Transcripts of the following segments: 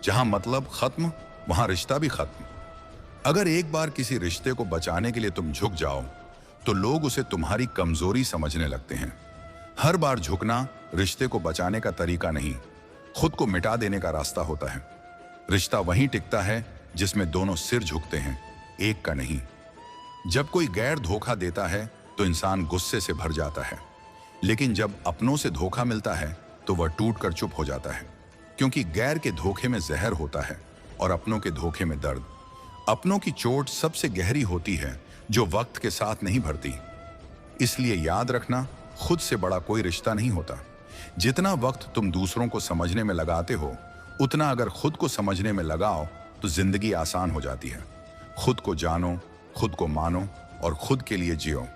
जहां मतलब खत्म, वहां रिश्ता भी खत्म। अगर एक बार किसी रिश्ते को बचाने के लिए तुम झुक जाओ, तो लोग उसे तुम्हारी कमजोरी समझने लगते हैं। हर बार झुकना रिश्ते को बचाने का तरीका नहीं, खुद को मिटा देने का रास्ता होता है। रिश्ता वहीं टिकता है जिसमें दोनों सिर झुकते हैं, एक का नहीं। जब कोई गैर धोखा देता है तो इंसान गुस्से से भर जाता है, लेकिन जब अपनों से धोखा मिलता है तो वह टूट कर चुप हो जाता है। क्योंकि गैर के धोखे में जहर होता है और अपनों के धोखे में दर्द। अपनों की चोट सबसे गहरी होती है, जो वक्त के साथ नहीं भरती। इसलिए याद रखना, खुद से बड़ा कोई रिश्ता नहीं होता। जितना वक्त तुम दूसरों को समझने में लगाते हो, उतना अगर खुद को समझने में लगाओ तो जिंदगी आसान हो जाती है। खुद को जानो, खुद को मानो और खुद के लिए जियो।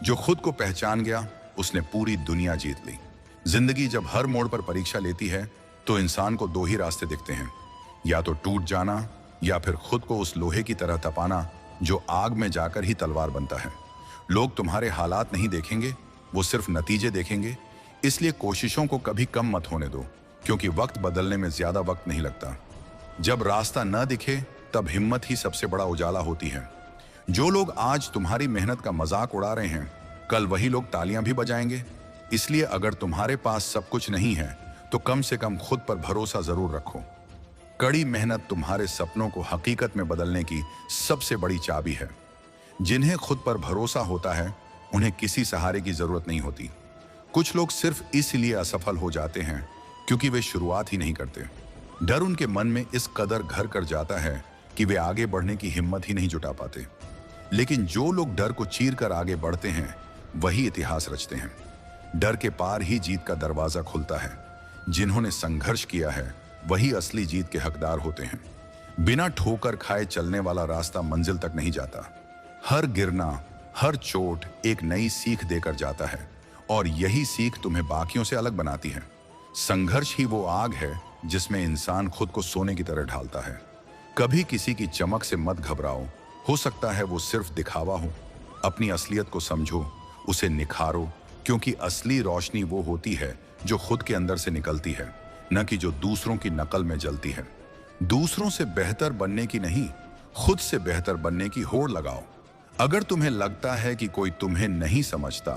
जो खुद को पहचान गया, उसने पूरी दुनिया जीत ली। जिंदगी जब हर मोड़ पर परीक्षा लेती है तो इंसान को दो ही रास्ते दिखते हैं, या तो टूट जाना या फिर खुद को उस लोहे की तरह तपाना जो आग में जाकर ही तलवार बनता है। लोग तुम्हारे हालात नहीं देखेंगे, वो सिर्फ नतीजे देखेंगे। इसलिए कोशिशों को कभी कम मत होने दो, क्योंकि वक्त बदलने में ज्यादा वक्त नहीं लगता। जब रास्ता न दिखे तब हिम्मत ही सबसे बड़ा उजाला होती है। जो लोग आज तुम्हारी मेहनत का मजाक उड़ा रहे हैं, कल वही लोग तालियां भी बजाएंगे। इसलिए अगर तुम्हारे पास सब कुछ नहीं है तो कम से कम खुद पर भरोसा जरूर रखो। कड़ी मेहनत तुम्हारे सपनों को हकीकत में बदलने की सबसे बड़ी चाबी है। जिन्हें खुद पर भरोसा होता है, उन्हें किसी सहारे की जरूरत नहीं होती। कुछ लोग सिर्फ इसलिए असफल हो जाते हैं क्योंकि वे शुरुआत ही नहीं करते। डर उनके मन में इस कदर घर कर जाता है कि वे आगे बढ़ने की हिम्मत ही नहीं जुटा पाते। लेकिन जो लोग डर को चीर कर आगे बढ़ते हैं, वही इतिहास रचते हैं। डर के पार ही जीत का दरवाजा खुलता है। जिन्होंने संघर्ष किया है, वही असली जीत के हकदार होते हैं। बिना ठोकर खाए चलने वाला रास्ता मंजिल तक नहीं जाता। हर गिरना, हर चोट एक नई सीख देकर जाता है, और यही सीख तुम्हें बाकियों से अलग बनाती है। संघर्ष ही वो आग है जिसमें इंसान खुद को सोने की तरह ढालता है। कभी किसी की चमक से मत घबराओ, हो सकता है वो सिर्फ दिखावा हो। अपनी असलियत को समझो, उसे निखारो, क्योंकि असली रोशनी वो होती है जो खुद के अंदर से निकलती है, न कि जो दूसरों की नकल में जलती है। दूसरों से बेहतर बनने की नहीं, खुद से बेहतर बनने की होड़ लगाओ। अगर तुम्हें लगता है कि कोई तुम्हें नहीं समझता,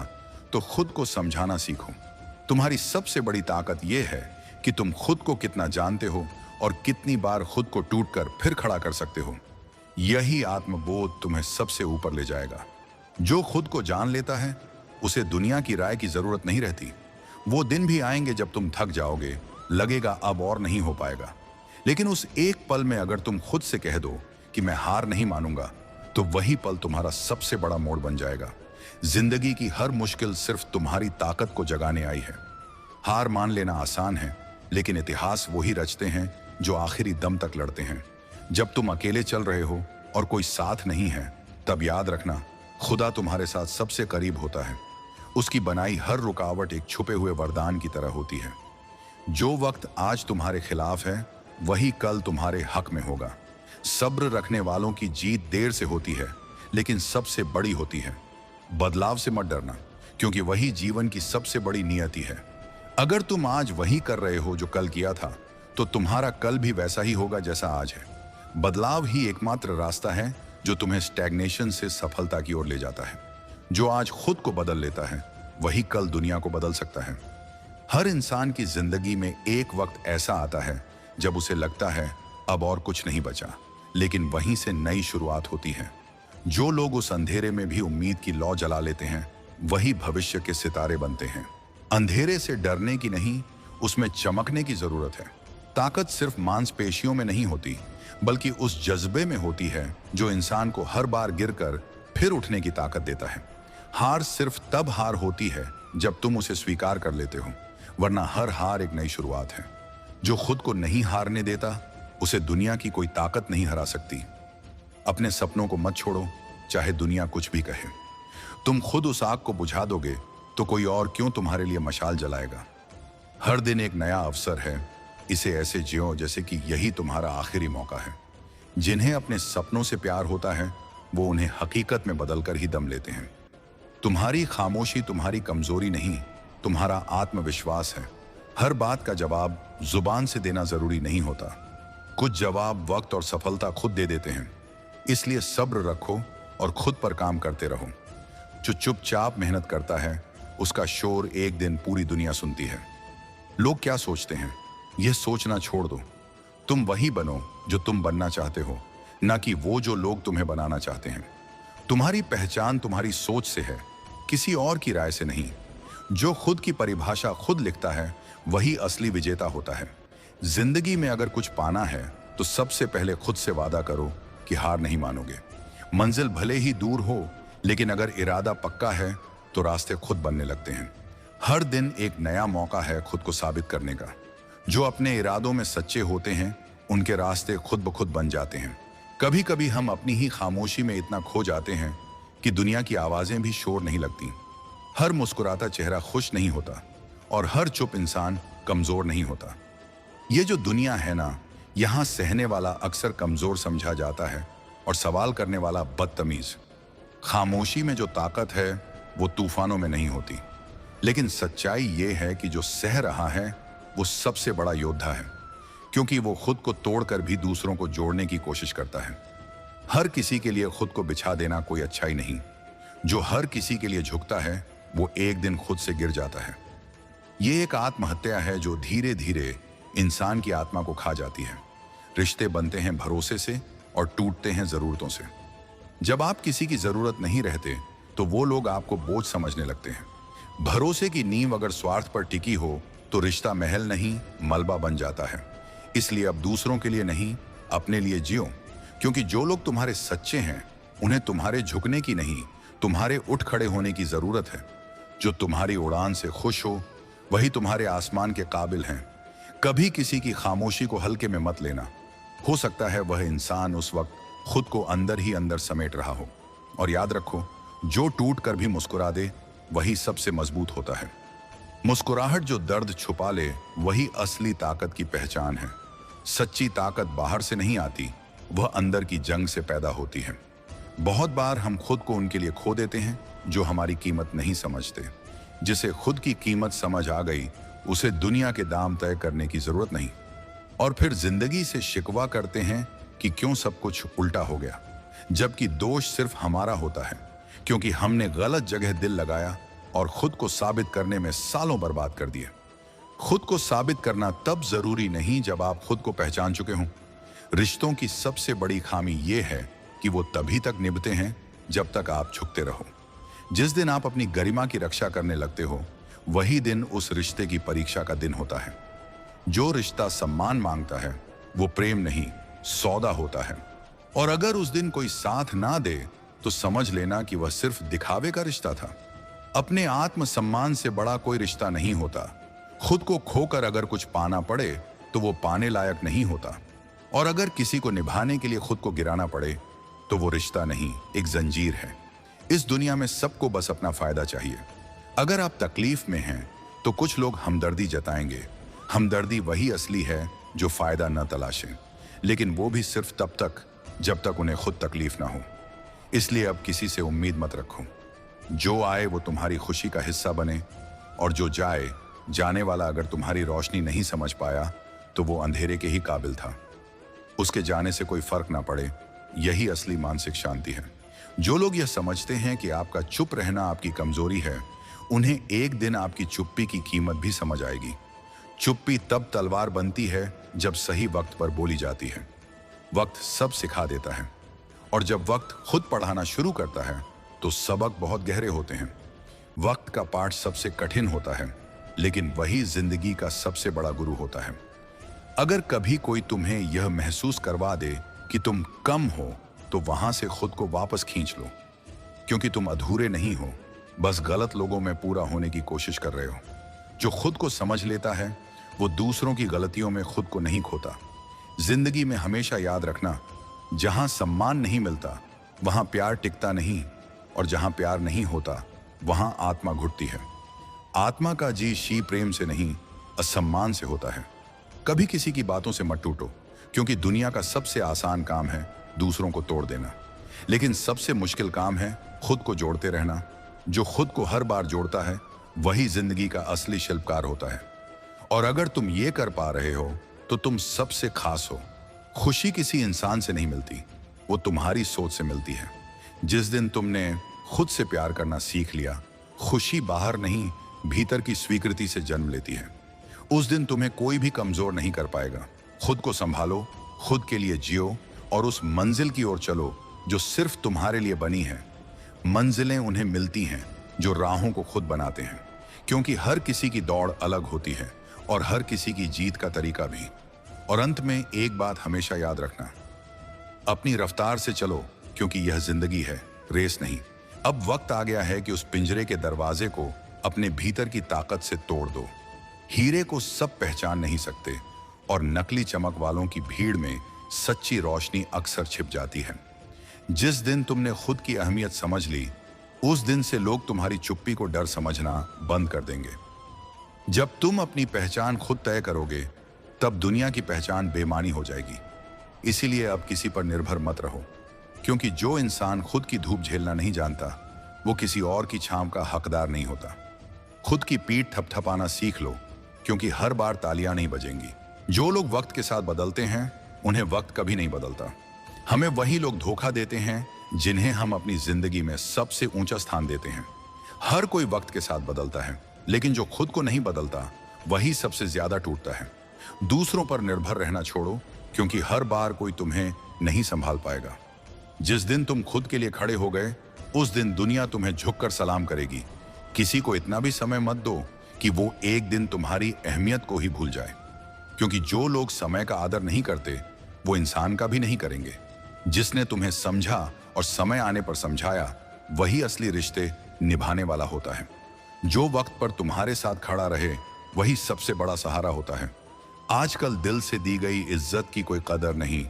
तो खुद को समझाना सीखो। तुम्हारी सबसे बड़ी ताकत यह है कि तुम खुद को कितना जानते हो और कितनी बार खुद को टूटकर फिर खड़ा कर सकते हो। यही आत्मबोध तुम्हें सबसे ऊपर ले जाएगा। जो खुद को जान लेता है, उसे दुनिया की राय की जरूरत नहीं रहती। वो दिन भी आएंगे जब तुम थक जाओगे, लगेगा अब और नहीं हो पाएगा। लेकिन उस एक पल में अगर तुम खुद से कह दो कि मैं हार नहीं मानूंगा, तो वही पल तुम्हारा सबसे बड़ा मोड़ बन जाएगा। जिंदगी की हर मुश्किल सिर्फ तुम्हारी ताकत को जगाने आई है। हार मान लेना आसान है, लेकिन इतिहास वही रचते हैं जो आखिरी दम तक लड़ते हैं। जब तुम अकेले चल रहे हो और कोई साथ नहीं है, तब याद रखना, खुदा तुम्हारे साथ सबसे करीब होता है। उसकी बनाई हर रुकावट एक छुपे हुए वरदान की तरह होती है। जो वक्त आज तुम्हारे खिलाफ है, वही कल तुम्हारे हक में होगा। सब्र रखने वालों की जीत देर से होती है, लेकिन सबसे बड़ी होती है। बदलाव से मत डरना, क्योंकि वही जीवन की सबसे बड़ी नियति है। अगर तुम आज वही कर रहे हो जो कल किया था, तो तुम्हारा कल भी वैसा ही होगा जैसा आज है। बदलाव ही एकमात्र रास्ता है जो तुम्हें स्टैग्नेशन से सफलता की ओर ले जाता है। जो आज खुद को बदल लेता है, वही कल दुनिया को बदल सकता है। हर इंसान की जिंदगी में एक वक्त ऐसा आता है जब उसे लगता है अब और कुछ नहीं बचा, लेकिन वहीं से नई शुरुआत होती है। जो लोग उस अंधेरे में भी उम्मीद की लौ जला लेते हैं, वही भविष्य के सितारे बनते हैं। अंधेरे से डरने की नहीं, उसमें चमकने की जरूरत है। ताकत सिर्फ मांसपेशियों में नहीं होती, बल्कि उस जज्बे में होती है जो इंसान को हर बार गिरकर फिर उठने की ताकत देता है। हार सिर्फ तब हार होती है जब तुम उसे स्वीकार कर लेते हो, वरना हर हार एक नई शुरुआत है। जो खुद को नहीं हारने देता, उसे दुनिया की कोई ताकत नहीं हरा सकती। अपने सपनों को मत छोड़ो, चाहे दुनिया कुछ भी कहे। तुम खुद उस आग को बुझा दोगे तो कोई और क्यों तुम्हारे लिए मशाल जलाएगा। हर दिन एक नया अवसर है, इसे ऐसे जियो जैसे कि यही तुम्हारा आखिरी मौका है। जिन्हें अपने सपनों से प्यार होता है, वो उन्हें हकीकत में बदलकर ही दम लेते हैं। तुम्हारी खामोशी तुम्हारी कमजोरी नहीं, तुम्हारा आत्मविश्वास है। हर बात का जवाब जुबान से देना जरूरी नहीं होता। कुछ जवाब वक्त और सफलता खुद दे देते हैं, इसलिए सब्र रखो और खुद पर काम करते रहो। जो चुपचाप मेहनत करता है उसका शोर एक दिन पूरी दुनिया सुनती है। लोग क्या सोचते हैं यह सोचना छोड़ दो। तुम वही बनो जो तुम बनना चाहते हो, ना कि वो जो लोग तुम्हें बनाना चाहते हैं। तुम्हारी पहचान तुम्हारी सोच से है, किसी और की राय से नहीं। जो खुद की परिभाषा खुद लिखता है वही असली विजेता होता है। जिंदगी में अगर कुछ पाना है तो सबसे पहले खुद से वादा करो कि हार नहीं मानोगे। मंजिल भले ही दूर हो, लेकिन अगर इरादा पक्का है तो रास्ते खुद बनने लगते हैं। हर दिन एक नया मौका है खुद को साबित करने का। जो अपने इरादों में सच्चे होते हैं उनके रास्ते खुद ब खुद बन जाते हैं। कभी कभी हम अपनी ही खामोशी में इतना खो जाते हैं कि दुनिया की आवाजें भी शोर नहीं लगती। हर मुस्कुराता चेहरा खुश नहीं होता और हर चुप इंसान कमजोर नहीं होता। ये जो दुनिया है ना, यहाँ सहने वाला अक्सर कमजोर समझा जाता है और सवाल करने वाला बदतमीज। खामोशी में जो ताकत है वो तूफानों में नहीं होती, लेकिन सच्चाई ये है कि जो सह रहा है वो सबसे बड़ा योद्धा है, क्योंकि वो खुद को तोड़कर भी दूसरों को जोड़ने की कोशिश करता है। हर किसी के लिए खुद को बिछा देना कोई अच्छाई नहीं। जो हर किसी के लिए झुकता है वो एक दिन खुद से गिर जाता है। ये एक आत्महत्या है जो धीरे धीरे इंसान की आत्मा को खा जाती है। रिश्ते बनते हैं भरोसे से और टूटते हैं जरूरतों से। जब आप किसी की जरूरत नहीं रहते तो वो लोग आपको बोझ समझने लगते हैं। भरोसे की नींव अगर स्वार्थ पर टिकी हो तो रिश्ता महल नहीं मलबा बन जाता है। इसलिए अब दूसरों के लिए नहीं, अपने लिए जियो, क्योंकि जो लोग तुम्हारे सच्चे हैं उन्हें तुम्हारे झुकने की नहीं, तुम्हारे उठ खड़े होने की जरूरत है। जो तुम्हारी उड़ान से खुश हो वही तुम्हारे आसमान के काबिल हैं। कभी किसी की खामोशी को हल्के में मत लेना। हो सकता है वह इंसान उस वक्त खुद को अंदर ही अंदर समेट रहा हो। और याद रखो, जो टूट कर भी मुस्कुरा दे वही सबसे मजबूत होता है। मुस्कुराहट जो दर्द छुपा ले वही असली ताकत की पहचान है। सच्ची ताकत बाहर से नहीं आती, वह अंदर की जंग से पैदा होती है। बहुत बार हम खुद को उनके लिए खो देते हैं जो हमारी कीमत नहीं समझते। जिसे खुद की कीमत समझ आ गई उसे दुनिया के दाम तय करने की जरूरत नहीं। और फिर जिंदगी से शिकवा करते हैं कि क्यों सब कुछ उल्टा हो गया, जबकि दोष सिर्फ हमारा होता है, क्योंकि हमने गलत जगह दिल लगाया और खुद को साबित करने में सालों बर्बाद कर दिए। खुद को साबित करना तब जरूरी नहीं जब आप खुद को पहचान चुके हों। रिश्तों की सबसे बड़ी खामी यह है कि वो तभी तक निभते हैं जब तक आप झुकते रहो। जिस दिन आप अपनी गरिमा की रक्षा करने लगते हो वही दिन उस रिश्ते की परीक्षा का दिन होता है। जो रिश्ता सम्मान मांगता है वो प्रेम नहीं, सौदा होता है। और अगर उस दिन कोई साथ ना दे तो समझ लेना कि वह सिर्फ दिखावे का रिश्ता था। अपने आत्म सम्मान से बड़ा कोई रिश्ता नहीं होता। खुद को खोकर अगर कुछ पाना पड़े तो वो पाने लायक नहीं होता। और अगर किसी को निभाने के लिए खुद को गिराना पड़े तो वो रिश्ता नहीं, एक जंजीर है। इस दुनिया में सबको बस अपना फायदा चाहिए। अगर आप तकलीफ में हैं तो कुछ लोग हमदर्दी जताएंगे। हमदर्दी वही असली है जो फायदा न तलाशे, लेकिन वो भी सिर्फ तब तक जब तक उन्हें खुद तकलीफ ना हो। इसलिए अब किसी से उम्मीद मत रखो। जो आए वो तुम्हारी खुशी का हिस्सा बने, और जो जाए, जाने वाला अगर तुम्हारी रोशनी नहीं समझ पाया तो वो अंधेरे के ही काबिल था। उसके जाने से कोई फर्क ना पड़े, यही असली मानसिक शांति है। जो लोग यह समझते हैं कि आपका चुप रहना आपकी कमजोरी है, उन्हें एक दिन आपकी चुप्पी की कीमत भी समझ आएगी। चुप्पी तब तलवार बनती है जब सही वक्त पर बोली जाती है। वक्त सब सिखा देता है, और जब वक्त खुद पढ़ाना शुरू करता है तो सबक बहुत गहरे होते हैं। वक्त का पाठ सबसे कठिन होता है, लेकिन वही जिंदगी का सबसे बड़ा गुरु होता है। अगर कभी कोई तुम्हें यह महसूस करवा दे कि तुम कम हो तो वहां से खुद को वापस खींच लो, क्योंकि तुम अधूरे नहीं हो, बस गलत लोगों में पूरा होने की कोशिश कर रहे हो। जो खुद को समझ लेता है वो दूसरों की गलतियों में खुद को नहीं खोता। जिंदगी में हमेशा याद रखना, जहां सम्मान नहीं मिलता वहां प्यार टिकता नहीं, और जहां प्यार नहीं होता वहां आत्मा घुटती है। आत्मा का जी शी प्रेम से नहीं, असम्मान से होता है। कभी किसी की बातों से मत टूटो, क्योंकि दुनिया का सबसे आसान काम है दूसरों को तोड़ देना, लेकिन सबसे मुश्किल काम है खुद को जोड़ते रहना। जो खुद को हर बार जोड़ता है वही जिंदगी का असली शिल्पकार होता है। और अगर तुम ये कर पा रहे हो तो तुम सबसे खास हो। खुशी किसी इंसान से नहीं मिलती, वो तुम्हारी सोच से मिलती है। जिस दिन तुमने खुद से प्यार करना सीख लिया, खुशी बाहर नहीं भीतर की स्वीकृति से जन्म लेती है। उस दिन तुम्हें कोई भी कमजोर नहीं कर पाएगा। खुद को संभालो, खुद के लिए जियो और उस मंजिल की ओर चलो जो सिर्फ तुम्हारे लिए बनी है। मंजिलें उन्हें मिलती हैं जो राहों को खुद बनाते हैं, क्योंकि हर किसी की दौड़ अलग होती है और हर किसी की जीत का तरीका भी। और अंत में एक बात हमेशा याद रखना, अपनी रफ्तार से चलो, क्योंकि यह जिंदगी है, रेस नहीं। अब वक्त आ गया है कि उस पिंजरे के दरवाजे को अपने भीतर की ताकत से तोड़ दो। हीरे को सब पहचान नहीं सकते और नकली चमक वालों की भीड़ में सच्ची रोशनी अक्सर छिप जाती है। जिस दिन तुमने खुद की अहमियत समझ ली, उस दिन से लोग तुम्हारी चुप्पी को डर समझना बंद कर देंगे। जब तुम अपनी पहचान खुद तय करोगे, तब दुनिया की पहचान बेमानी हो जाएगी। इसीलिए अब किसी पर निर्भर मत रहो, क्योंकि जो इंसान खुद की धूप झेलना नहीं जानता, वो किसी और की छांव का हकदार नहीं होता। खुद की पीठ थपथपाना सीख लो, क्योंकि हर बार तालियां नहीं बजेंगी। जो लोग वक्त के साथ बदलते हैं, उन्हें वक्त कभी नहीं बदलता। हमें वही लोग धोखा देते हैं जिन्हें हम अपनी जिंदगी में सबसे ऊंचा स्थान देते हैं। हर कोई वक्त के साथ बदलता है, लेकिन जो खुद को नहीं बदलता, वही सबसे ज्यादा टूटता है। दूसरों पर निर्भर रहना छोड़ो, क्योंकि हर बार कोई तुम्हें नहीं संभाल पाएगा। जिस दिन तुम खुद के लिए खड़े हो गए, उस दिन दुनिया तुम्हें झुककर सलाम करेगी। किसी को इतना भी समय मत दो कि वो एक दिन तुम्हारी अहमियत को ही भूल जाए, क्योंकि जो लोग समय का आदर नहीं करते, वो इंसान का भी नहीं करेंगे। जिसने तुम्हें समझा और समय आने पर समझाया, वही असली रिश्ते निभाने वाला होता है। जो वक्त पर तुम्हारे साथ खड़ा रहे, वही सबसे बड़ा सहारा होता है। आजकल दिल से दी गई इज्जत की कोई कदर नहीं।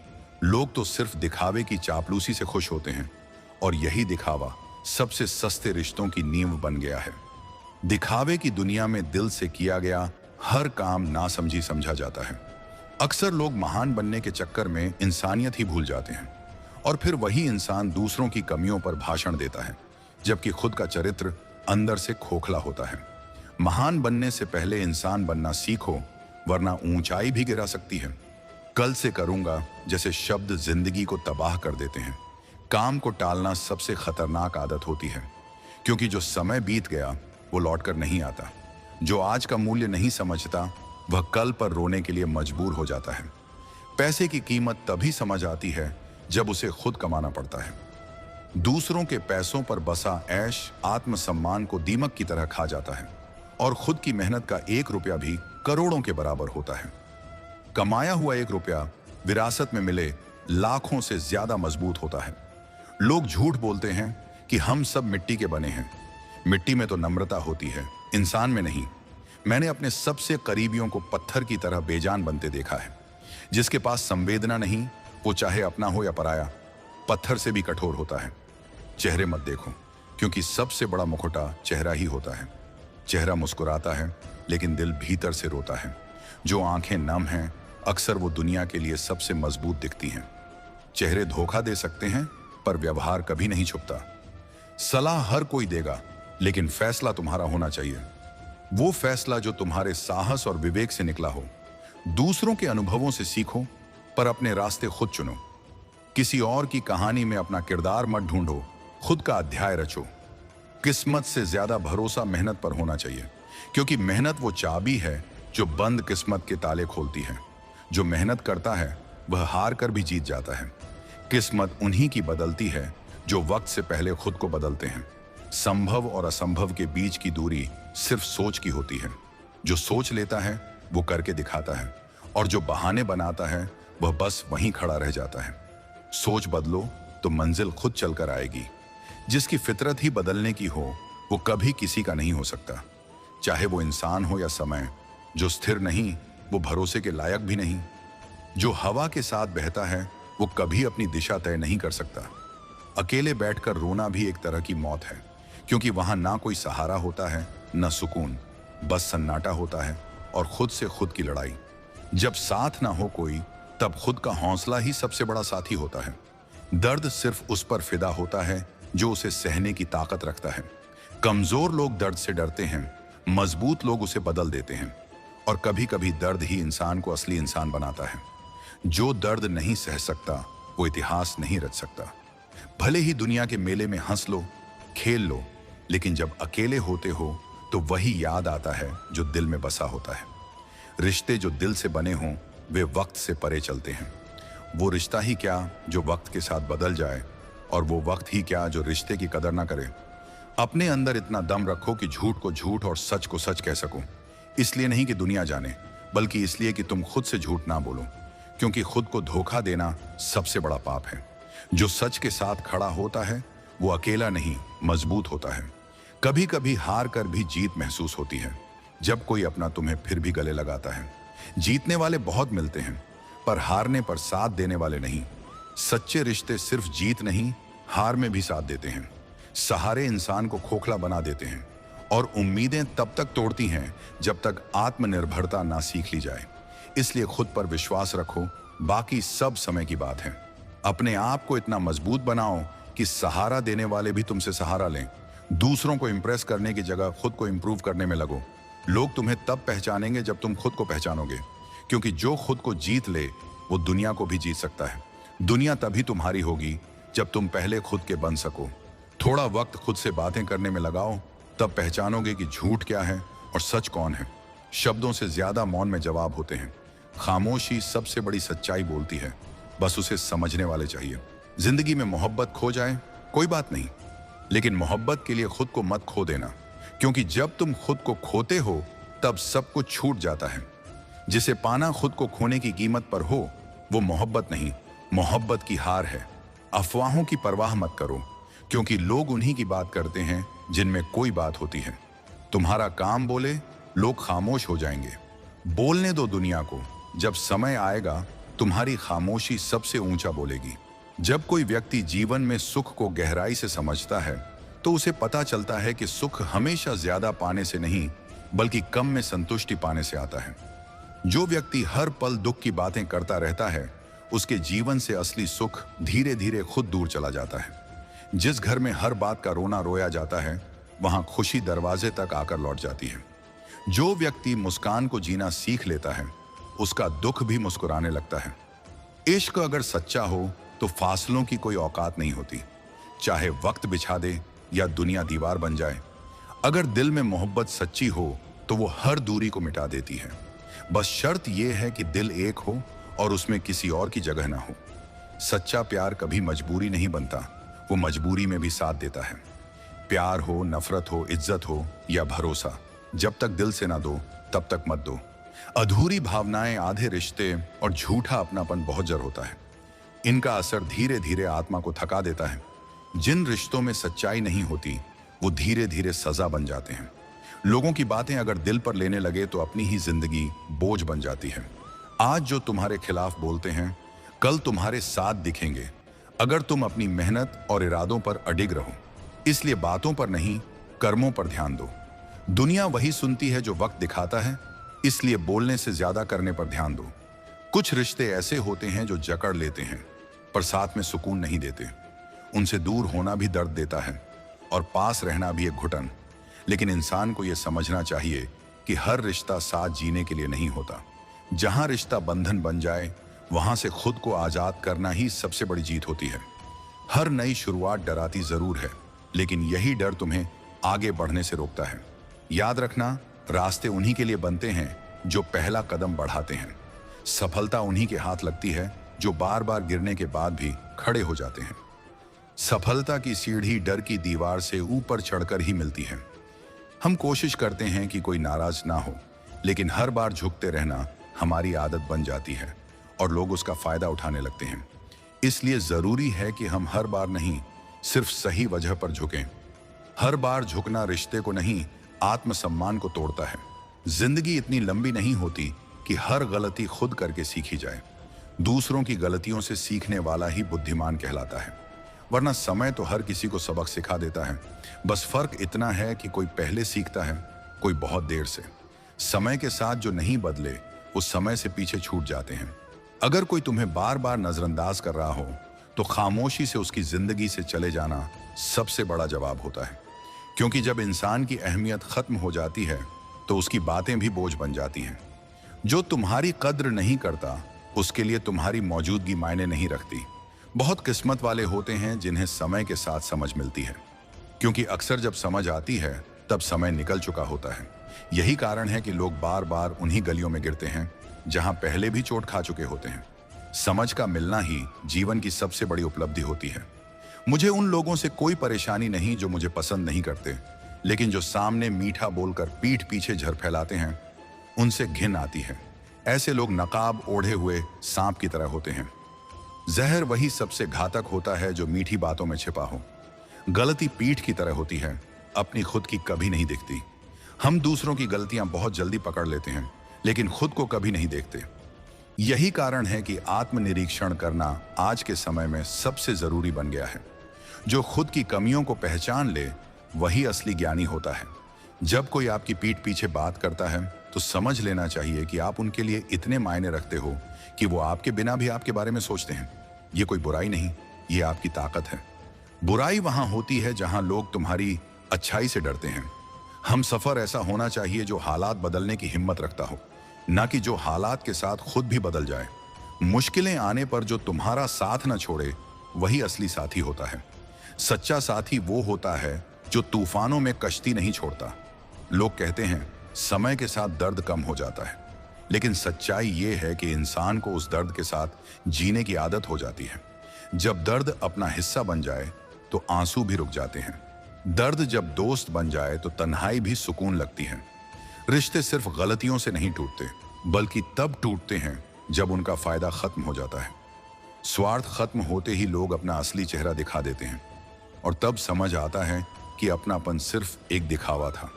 लोग तो सिर्फ दिखावे की चापलूसी से खुश होते हैं, और यही दिखावा सबसे सस्ते रिश्तों की नींव बन गया है। दिखावे की दुनिया में दिल से किया गया हर काम नासमझी समझा जाता है। अक्सर लोग महान बनने के चक्कर में इंसानियत ही भूल जाते हैं, और फिर वही इंसान दूसरों की कमियों पर भाषण देता है, जबकि खुद का चरित्र अंदर से खोखला होता है। महान बनने से पहले इंसान बनना सीखो, वरना ऊंचाई भी गिरा सकती है। कल से करूंगा जैसे शब्द जिंदगी को तबाह कर देते हैं। काम को टालना सबसे खतरनाक आदत होती है, क्योंकि जो समय बीत गया वो लौटकर नहीं आता। जो आज का मूल्य नहीं समझता, वह कल पर रोने के लिए मजबूर हो जाता है। पैसे की कीमत तभी समझ आती है जब उसे खुद कमाना पड़ता है। दूसरों के पैसों पर बसा ऐश आत्मसम्मान को दीमक की तरह खा जाता है, और खुद की मेहनत का 1 रुपया भी करोड़ों के बराबर होता है। कमाया हुआ 1 रुपया विरासत में मिले लाखों से ज्यादा मजबूत होता है। लोग झूठ बोलते हैं कि हम सब मिट्टी के बने हैं। मिट्टी में तो नम्रता होती है, इंसान में नहीं। मैंने अपने सबसे करीबियों को पत्थर की तरह बेजान बनते देखा है। जिसके पास संवेदना नहीं, वो चाहे अपना हो या पराया, पत्थर से भी कठोर होता है। चेहरे मत देखो, क्योंकि सबसे बड़ा मुखौटा चेहरा ही होता है। चेहरा मुस्कुराता है, लेकिन दिल भीतर से रोता है। जो आंखें नम हैं, अक्सर वो दुनिया के लिए सबसे मजबूत दिखती हैं। चेहरे धोखा दे सकते हैं, पर व्यवहार कभी नहीं छुपता। सलाह हर कोई देगा, लेकिन फैसला तुम्हारा होना चाहिए। वो फैसला जो तुम्हारे साहस और विवेक से निकला हो। दूसरों के अनुभवों से सीखो, पर अपने रास्ते खुद चुनो। किसी और की कहानी में अपना किरदार मत ढूंढो, खुद का अध्याय रचो। किस्मत से ज्यादा भरोसा मेहनत पर होना चाहिए, क्योंकि मेहनत वो चाबी है जो बंद किस्मत के ताले खोलती है। जो मेहनत करता है, वह हार कर भी जीत जाता है। किस्मत उन्हीं की बदलती है जो वक्त से पहले खुद को बदलते हैं। संभव और असंभव के बीच की दूरी सिर्फ सोच की होती है। जो सोच लेता है, वो करके दिखाता है, और जो बहाने बनाता है, वह बस वहीं खड़ा रह जाता है। सोच बदलो तो मंजिल खुद चलकर आएगी। जिसकी फितरत ही बदलने की हो, वो कभी किसी का नहीं हो सकता। चाहे वो इंसान हो या समय। जो स्थिर नहीं, वो भरोसे के लायक भी नहीं। जो हवा के साथ बहता है, वो कभी अपनी दिशा तय नहीं कर सकता। अकेले बैठकर रोना भी एक तरह की मौत है, क्योंकि वहां ना कोई सहारा होता है, न सुकून, बस सन्नाटा होता है और खुद से खुद की लड़ाई। जब साथ ना हो कोई, तब खुद का हौसला ही सबसे बड़ा साथी होता है। दर्द सिर्फ उस पर फिदा होता है जो उसे सहने की ताकत रखता है। कमजोर लोग दर्द से डरते हैं, मजबूत लोग उसे बदल देते हैं, और कभी कभी दर्द ही इंसान को असली इंसान बनाता है। जो दर्द नहीं सह सकता वो इतिहास नहीं रच सकता। भले ही दुनिया के मेले में हंस लो, खेल लो, लेकिन जब अकेले होते हो तो वही याद आता है जो दिल में बसा होता है। रिश्ते जो दिल से बने हों वे वक्त से परे चलते हैं। वो रिश्ता ही क्या जो वक्त के साथ बदल जाए, और वो वक्त ही क्या जो रिश्ते की कदर ना करे। अपने अंदर इतना दम रखो कि झूठ को झूठ और सच को सच कह सको। इसलिए नहीं कि दुनिया जाने, बल्कि इसलिए कि तुम खुद से झूठ ना बोलो, क्योंकि खुद को धोखा देना सबसे बड़ा पाप है। जो सच के साथ खड़ा होता है वो अकेला नहीं, मजबूत होता है। कभी कभी हार कर भी जीत महसूस होती है, जब कोई अपना तुम्हें फिर भी गले लगाता है। जीतने वाले बहुत मिलते हैं, पर हारने पर साथ देने वाले नहीं। सच्चे रिश्ते सिर्फ जीत नहीं, हार में भी साथ देते हैं। सहारे इंसान को खोखला बना देते हैं, और उम्मीदें तब तक तोड़ती हैं जब तक आत्मनिर्भरता ना सीख ली जाए। इसलिए खुद पर विश्वास रखो, बाकी सब समय की बात है। अपने आप को इतना मजबूत बनाओ कि सहारा देने वाले भी तुमसे सहारा लें। दूसरों को इंप्रेस करने की जगह खुद को इंप्रूव करने में लगो। लोग तुम्हें तब पहचानेंगे जब तुम खुद को पहचानोगे, क्योंकि जो खुद को जीत ले वो दुनिया को भी जीत सकता है। दुनिया तभी तुम्हारी होगी जब तुम पहले खुद के बन सको। थोड़ा वक्त खुद से बातें करने में लगाओ, तब पहचानोगे कि झूठ क्या है और सच कौन है। शब्दों से ज्यादा मौन में जवाब होते हैं। खामोशी सबसे बड़ी सच्चाई बोलती है, बस उसे समझने वाले चाहिए। जिंदगी में मोहब्बत खो जाए कोई बात नहीं, लेकिन मोहब्बत के लिए खुद को मत खो देना, क्योंकि जब तुम खुद को खोते हो तब सब कुछ छूट जाता है। जिसे पाना खुद को खोने की कीमत पर हो वो मोहब्बत नहीं, मोहब्बत की हार है। अफवाहों की परवाह मत करो, क्योंकि लोग उन्हीं की बात करते हैं जिनमें कोई बात होती है। तुम्हारा काम बोले, लोग खामोश हो जाएंगे। बोलने दो दुनिया को, जब समय आएगा तुम्हारी खामोशी सबसे ऊंचा बोलेगी। जब कोई व्यक्ति जीवन में सुख को गहराई से समझता है तो उसे पता चलता है कि सुख हमेशा ज्यादा पाने से नहीं, बल्कि कम में संतुष्टि पाने से आता है। जो व्यक्ति हर पल दुख की बातें करता रहता है उसके जीवन से असली सुख धीरे धीरे खुद दूर चला जाता है। जिस घर में हर बात का रोना रोया जाता है वहां खुशी दरवाजे तक आकर लौट जाती है। जो व्यक्ति मुस्कान को जीना सीख लेता है उसका दुख भी मुस्कुराने लगता है। इश्क अगर सच्चा हो तो फासलों की कोई औकात नहीं होती, चाहे वक्त बिछा दे या दुनिया दीवार बन जाए। अगर दिल में मोहब्बत सच्ची हो तो वो हर दूरी को मिटा देती है। बस शर्त यह है कि दिल एक हो और उसमें किसी और की जगह ना हो। सच्चा प्यार कभी मजबूरी नहीं बनता, वो मजबूरी में भी साथ देता है। प्यार हो, नफरत हो, इज्जत हो या भरोसा, जब तक दिल से ना दो तब तक मत दो। अधूरी भावनाएं, आधे रिश्ते और झूठा अपनापन बहुत जर होता है। इनका असर धीरे धीरे आत्मा को थका देता है। जिन रिश्तों में सच्चाई नहीं होती वो धीरे धीरे सजा बन जाते हैं। लोगों की बातें अगर दिल पर लेने लगे तो अपनी ही जिंदगी बोझ बन जाती है। आज जो तुम्हारे खिलाफ बोलते हैं कल तुम्हारे साथ दिखेंगे, अगर तुम अपनी मेहनत और इरादों पर अडिग रहो। इसलिए बातों पर नहीं, कर्मों पर ध्यान दो। दुनिया वही सुनती है जो वक्त दिखाता है, इसलिए बोलने से ज्यादा करने पर ध्यान दो। कुछ रिश्ते ऐसे होते हैं जो जकड़ लेते हैं पर साथ में सुकून नहीं देते। उनसे दूर होना भी दर्द देता है और पास रहना भी एक घुटन। लेकिन इंसान को यह समझना चाहिए कि हर रिश्ता साथ जीने के लिए नहीं होता। जहां रिश्ता बंधन बन जाए वहां से खुद को आजाद करना ही सबसे बड़ी जीत होती है। हर नई शुरुआत डराती जरूर है, लेकिन यही डर तुम्हें आगे बढ़ने से रोकता है। याद रखना, रास्ते उन्हीं के लिए बनते हैं जो पहला कदम बढ़ाते हैं। सफलता उन्हीं के हाथ लगती है जो बार बार गिरने के बाद भी खड़े हो जाते हैं। सफलता की सीढ़ी डर की दीवार से ऊपर चढ़कर ही मिलती है। हम कोशिश करते हैं कि कोई नाराज ना हो, लेकिन हर बार झुकते रहना हमारी आदत बन जाती है और लोग उसका फायदा उठाने लगते हैं। इसलिए जरूरी है कि हम हर बार नहीं, सिर्फ सही वजह पर झुकें। हर बार झुकना रिश्ते को नहीं, आत्मसम्मान को तोड़ता है। जिंदगी इतनी लंबी नहीं होती कि हर गलती खुद करके सीखी जाए। दूसरों की गलतियों से सीखने वाला ही बुद्धिमान कहलाता है, वरना समय तो हर किसी को सबक सिखा देता है। बस फर्क इतना है कि कोई पहले सीखता है, कोई बहुत देर से। समय के साथ जो नहीं बदले वो समय से पीछे छूट जाते हैं। अगर कोई तुम्हें बार बार नजरअंदाज कर रहा हो तो खामोशी से उसकी जिंदगी से चले जाना सबसे बड़ा जवाब होता है। क्योंकि जब इंसान की अहमियत खत्म हो जाती है तो उसकी बातें भी बोझ बन जाती हैं। जो तुम्हारी कद्र नहीं करता उसके लिए तुम्हारी मौजूदगी मायने नहीं रखती। बहुत किस्मत वाले होते हैं जिन्हें समय के साथ समझ मिलती है, क्योंकि अक्सर जब समझ आती है तब समय निकल चुका होता है। यही कारण है कि लोग बार बार उन्हीं गलियों में गिरते हैं जहां पहले भी चोट खा चुके होते हैं। समझ का मिलना ही जीवन की सबसे बड़ी उपलब्धि होती है। मुझे उन लोगों से कोई परेशानी नहीं जो मुझे पसंद नहीं करते, लेकिन जो सामने मीठा बोलकर पीठ पीछे झर फैलाते हैं, उनसे घिन आती है। ऐसे लोग नकाब ओढ़े हुए सांप की तरह होते हैं। जहर वही सबसे घातक होता है जो मीठी बातों में छिपा हो। गलती पीठ की तरह होती है, अपनी खुद की कभी नहीं दिखती। हम दूसरों की गलतियां बहुत जल्दी पकड़ लेते हैं, लेकिन खुद को कभी नहीं देखते। यही कारण है कि आत्मनिरीक्षण करना आज के समय में सबसे जरूरी बन गया है। जो खुद की कमियों को पहचान ले, वही असली ज्ञानी होता है। जब कोई आपकी पीठ पीछे बात करता है तो समझ लेना चाहिए कि आप उनके लिए इतने मायने रखते हो कि वो आपके बिना भी आपके बारे में सोचते हैं। ये कोई बुराई नहीं, ये आपकी ताकत है। बुराई वहां होती है जहां लोग तुम्हारी अच्छाई से डरते हैं। हम सफर ऐसा होना चाहिए जो हालात बदलने की हिम्मत रखता हो, ना कि जो हालात के साथ खुद भी बदल जाए। मुश्किलें आने पर जो तुम्हारा साथ न छोड़े, वही असली साथी होता है। सच्चा साथी वो होता है जो तूफानों में कश्ती नहीं छोड़ता। लोग कहते हैं समय के साथ दर्द कम हो जाता है, लेकिन सच्चाई ये है कि इंसान को उस दर्द के साथ जीने की आदत हो जाती है। जब दर्द अपना हिस्सा बन जाए तो आंसू भी रुक जाते हैं। दर्द जब दोस्त बन जाए तो तन्हाई भी सुकून लगती है। रिश्ते सिर्फ गलतियों से नहीं टूटते, बल्कि तब टूटते हैं जब उनका फायदा खत्म हो जाता है। स्वार्थ खत्म होते ही लोग अपना असली चेहरा दिखा देते हैं, और तब समझ आता है कि अपनापन सिर्फ एक दिखावा था।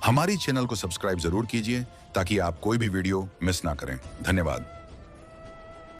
हमारी चैनल को सब्सक्राइब जरूर कीजिए ताकि आप कोई भी वीडियो मिस ना करें। धन्यवाद।